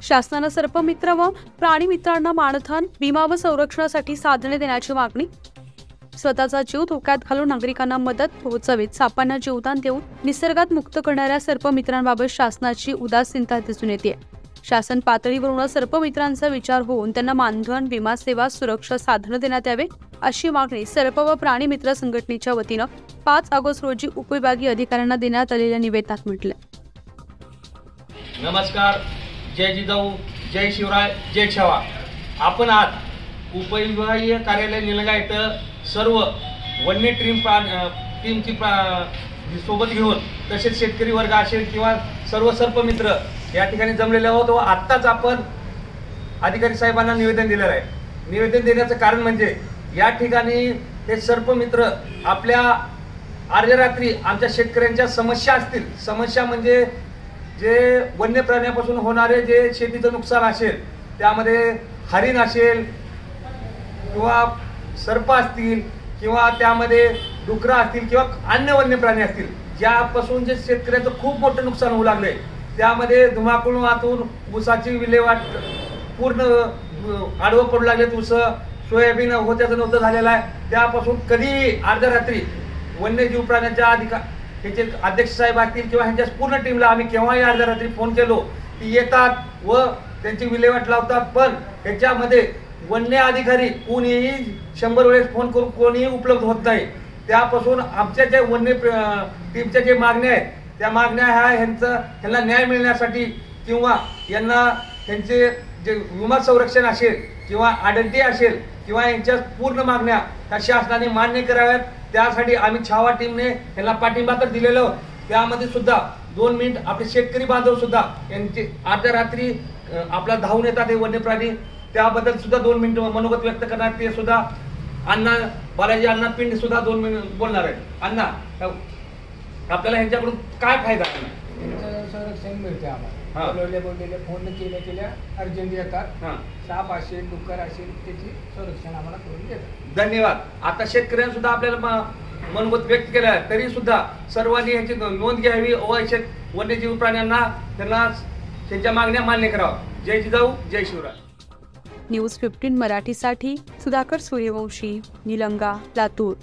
शासनानं सर्पमित्र व प्राणी मित्रांना मानधन, विमा व संरक्षणासाठी साधने देण्याची मागणी. स्वतःचा जीव धोक्यात घालून नागरिकांना मदत पोहोचवीत सापांना जीवदान देऊन निसर्गात मुक्त करणाऱ्या सर्पमित्रांबाबत शासनाची उदासीनता दिसून येते. शासन पातळीवरून सर्पमित्रांचा विचार होऊन त्यांना मानधन, विमा सेवा, सुरक्षा साधनं देण्यात यावे अशी मागणी सर्प व प्राणी मित्र संघटनेच्या वतीनं 5 ऑगस्ट रोजी उपविभागीय अधिकाऱ्यांना देण्यात आलेल्या निवेदनात म्हटलं. नमस्कार, जय जिजाऊ, जय शिवराय, जय छावा. आपण आज उपविभागीय कार्यालय निलंगा इथं सर्व वन्य टीमची सोबत घेऊन तसेच शेतकरी वर्ग असेल किंवा सर्व सर्पमित्र या ठिकाणी जमलेले आहोत व आत्ताच आपण अधिकारी साहेबांना निवेदन दिलेलं आहे. निवेदन देण्याचं कारण म्हणजे या ठिकाणी हे सर्पमित्र आपल्या अर्धरात्री आमच्या शेतकऱ्यांच्या समस्या असतील, समस्या म्हणजे जे वन्य प्राण्यापासून होणारे जे शेतीचं नुकसान असेल, त्यामध्ये हरिण असेल किंवा सर्प असतील किंवा त्यामध्ये डुकरं असतील किंवा अन्य वन्य प्राणी असतील, ज्यापासून जे शेतकऱ्याचं खूप मोठं नुकसान होऊ लागलंय. त्यामध्ये धुमाकूळातून ऊसाची विल्हेवाट पूर्ण आडवं पडू लागलेत. ऊस सोयाबीन होत्याचं नव्हतं झालेलं आहे. त्यापासून कधी अर्ध्या रात्री वन्यजीव प्राण्यांच्या ह्याचे अध्यक्ष साहेब असतील किंवा ह्यांच्या पूर्ण टीमला आम्ही केव्हाही अर्ध्या रात्री फोन केलो की येतात व त्यांची विल्हेवाट लावतात. पण ह्याच्यामध्ये वन्य अधिकारी कोणीही 100 वेळेस फोन करून कोणीही उपलब्ध होत नाही. त्यापासून आमच्या ज्या वन्य टीमच्या जे मागण्या आहेत त्या मागण्या ह्यांना न्याय मिळण्यासाठी किंवा यांना त्यांचे जे विमा संरक्षण असेल किंवा आयडेंटिटी असेल किंवा यांच्या पूर्ण मागण्या त्या शासनाने मान्य कराव्यात. त्यासाठी आम्ही छावा टीमने यांना पाठिंबा तर दिलेलं. त्यामध्ये सुद्धा 2 मिनिट आपले शेतकरी बांधव सुद्धा यांचे अर्ध्या रात्री आपला धावून येतात हे वन्य प्राणी. त्याबद्दल सुद्धा 2 मिनिट मनोगत व्यक्त करणार. ते सुद्धा अण्णा बालाजी अण्णा पिंड सुद्धा 2 मिनिट बोलणार आहेत. अण्णा, आपल्याला ह्यांच्याकडून काय फायदा आहे? संरक्षण मिळते आम्हाला. बोललेले फोन केल्या अर्जंट येतात. साप असेल, डुक्कर असेल, त्याची संरक्षण आम्हाला करून देतात. धन्यवाद. आता शेतकऱ्यांनी सुद्धा आपल्याला मनोगत व्यक्त केलं आहे, तरी सुद्धा सर्वांनी ह्याची नोंद घ्यावी व वन्यजीव प्राण्यांना त्यांना त्यांच्या मागण्या मान्य करावा. जय जिजाऊ, जय शिवराय. न्यूज 15 मराठीसाठी सुधाकर सूर्यवंशी, निलंगा, लातूर.